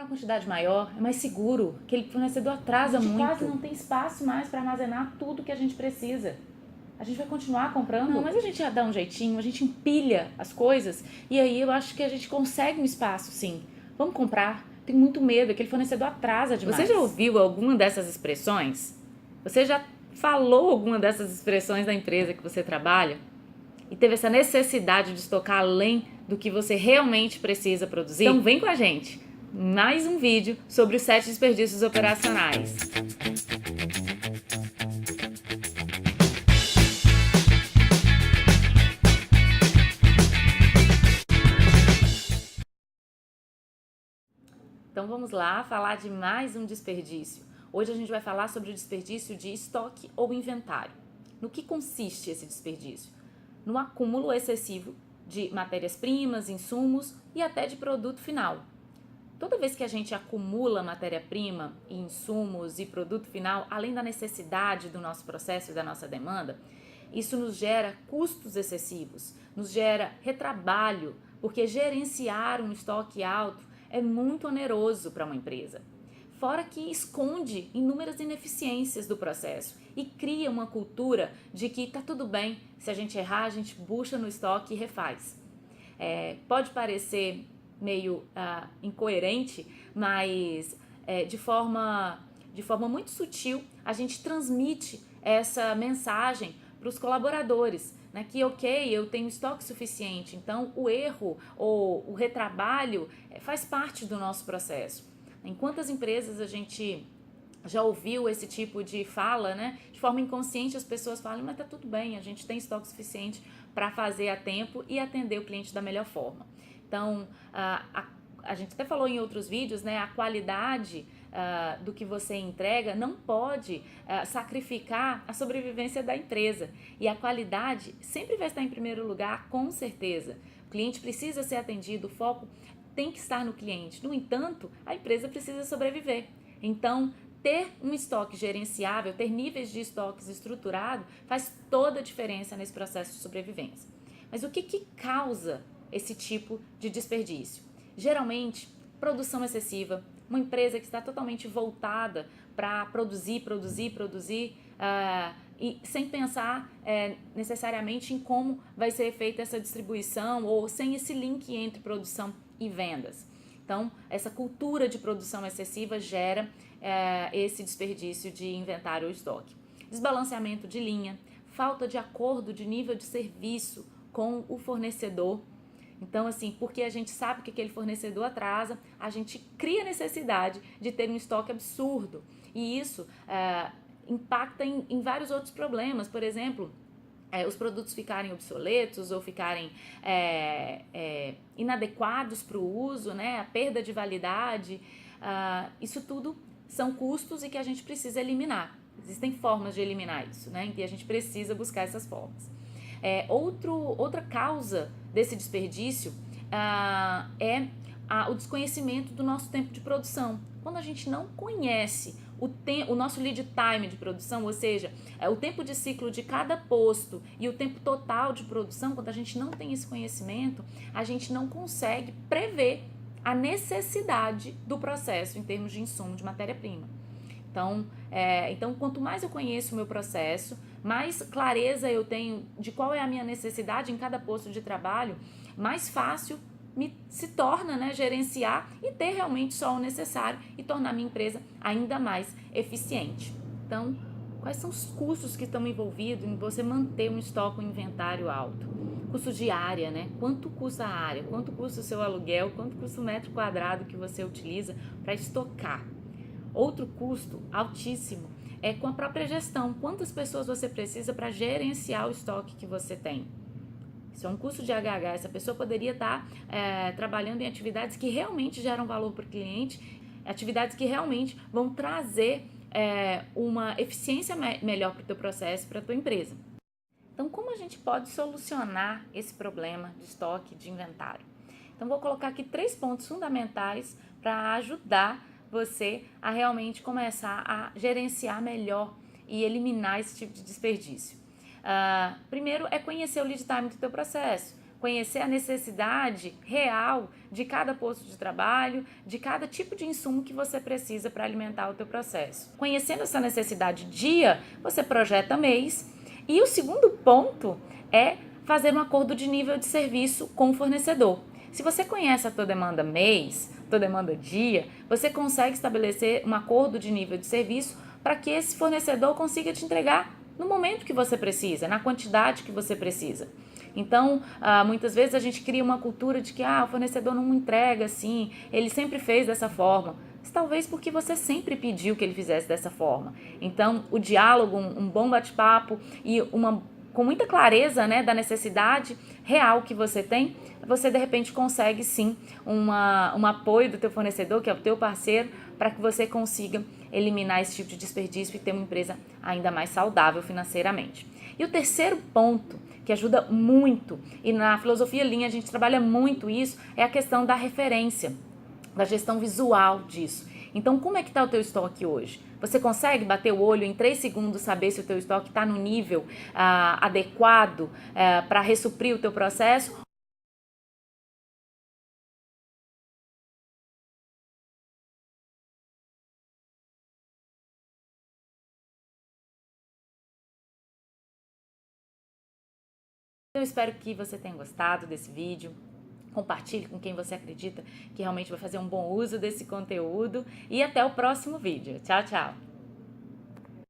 uma quantidade maior, é mais seguro, aquele fornecedor atrasa muito. Quase não tem espaço mais para armazenar tudo que a gente precisa. A gente vai continuar comprando? Não, mas a gente já dá um jeitinho, a gente empilha as coisas e aí eu acho que a gente consegue um espaço, sim. Vamos comprar. Tenho muito medo, aquele fornecedor atrasa demais. Você já ouviu alguma dessas expressões? Você já falou alguma dessas expressões da empresa que você trabalha? E teve essa necessidade de estocar além do que você realmente precisa produzir? Então vem com a gente. Mais um vídeo sobre os 7 desperdícios operacionais. Então vamos lá falar de mais um desperdício. Hoje a gente vai falar sobre o desperdício de estoque ou inventário. No que consiste esse desperdício? No acúmulo excessivo de matérias-primas, insumos e até de produto final. Toda vez que a gente acumula matéria-prima, insumos e produto final, além da necessidade do nosso processo e da nossa demanda, isso nos gera custos excessivos, nos gera retrabalho, porque gerenciar um estoque alto é muito oneroso para uma empresa. Fora que esconde inúmeras ineficiências do processo e cria uma cultura de que tá tudo bem, se a gente errar, a gente bucha no estoque e refaz. Pode parecer meio incoerente, mas de forma muito sutil a gente transmite essa mensagem para os colaboradores, né, que ok, eu tenho estoque suficiente, então o erro ou o retrabalho faz parte do nosso processo. Em quantas empresas a gente já ouviu esse tipo de fala, né? De forma inconsciente as pessoas falam, mas tá tudo bem, a gente tem estoque suficiente para fazer a tempo e atender o cliente da melhor forma. Então, a gente até falou em outros vídeos, né? A qualidade do que você entrega não pode sacrificar a sobrevivência da empresa. E a qualidade sempre vai estar em primeiro lugar, com certeza. O cliente precisa ser atendido, o foco tem que estar no cliente. No entanto, a empresa precisa sobreviver. Então, ter um estoque gerenciável, ter níveis de estoques estruturados, faz toda a diferença nesse processo de sobrevivência. Mas o que causa esse tipo de desperdício? Geralmente, produção excessiva, uma empresa que está totalmente voltada para produzir e sem pensar necessariamente em como vai ser feita essa distribuição ou sem esse link entre produção e vendas. Então, essa cultura de produção excessiva gera esse desperdício de inventário ou estoque. Desbalanceamento de linha, falta de acordo de nível de serviço com o fornecedor. Então, assim, porque a gente sabe que aquele fornecedor atrasa, a gente cria necessidade de ter um estoque absurdo. E isso impacta em vários outros problemas. Por exemplo, os produtos ficarem obsoletos ou ficarem inadequados para o uso, né? A perda de validade, isso tudo são custos e que a gente precisa eliminar. Existem formas de eliminar isso, né? E a gente precisa buscar essas formas. Outra causa desse desperdício é o desconhecimento do nosso tempo de produção. Quando a gente não conhece o nosso lead time de produção, ou seja, o tempo de ciclo de cada posto e o tempo total de produção, quando a gente não tem esse conhecimento, a gente não consegue prever a necessidade do processo em termos de insumo de matéria-prima. Então, quanto mais eu conheço o meu processo, mais clareza eu tenho de qual é a minha necessidade em cada posto de trabalho, mais fácil se torna, né, gerenciar e ter realmente só o necessário e tornar minha empresa ainda mais eficiente. Então, quais são os custos que estão envolvidos em você manter um estoque, um inventário alto? Custo de área, né? Quanto custa a área? Quanto custa o seu aluguel? Quanto custa o metro quadrado que você utiliza para estocar? Outro custo altíssimo é com a própria gestão. Quantas pessoas você precisa para gerenciar o estoque que você tem? Isso é um custo de HH. Essa pessoa poderia estar trabalhando em atividades que realmente geram valor para o cliente, atividades que realmente vão trazer uma eficiência melhor para o teu processo, para a tua empresa. Então, como a gente pode solucionar esse problema de estoque, de inventário? Então, vou colocar aqui 3 pontos fundamentais para ajudar você a realmente começar a gerenciar melhor e eliminar esse tipo de desperdício. Primeiro é conhecer o lead time do teu processo. conhecer a necessidade real de cada posto de trabalho, de cada tipo de insumo que você precisa para alimentar o teu processo. Conhecendo essa necessidade dia, você projeta mês. E o segundo ponto é fazer um acordo de nível de serviço com o fornecedor. Se você conhece a tua demanda mês, tua demanda dia, você consegue estabelecer um acordo de nível de serviço para que esse fornecedor consiga te entregar no momento que você precisa, na quantidade que você precisa. Então, muitas vezes a gente cria uma cultura de que o fornecedor não entrega assim, ele sempre fez dessa forma. Mas talvez porque você sempre pediu que ele fizesse dessa forma. Então, o diálogo, um bom bate-papo e com muita clareza, né, da necessidade real que você tem, você de repente consegue sim um apoio do teu fornecedor, que é o teu parceiro, para que você consiga eliminar esse tipo de desperdício e ter uma empresa ainda mais saudável financeiramente. E o terceiro ponto, que ajuda muito, e na filosofia Lean a gente trabalha muito isso, é a questão da referência, da gestão visual disso. Então, como é que está o teu estoque hoje? Você consegue bater o olho em 3 segundos, saber se o teu estoque está no nível adequado para ressuprir o teu processo? Eu espero que você tenha gostado desse vídeo. Compartilhe com quem você acredita que realmente vai fazer um bom uso desse conteúdo. E até o próximo vídeo. Tchau, tchau!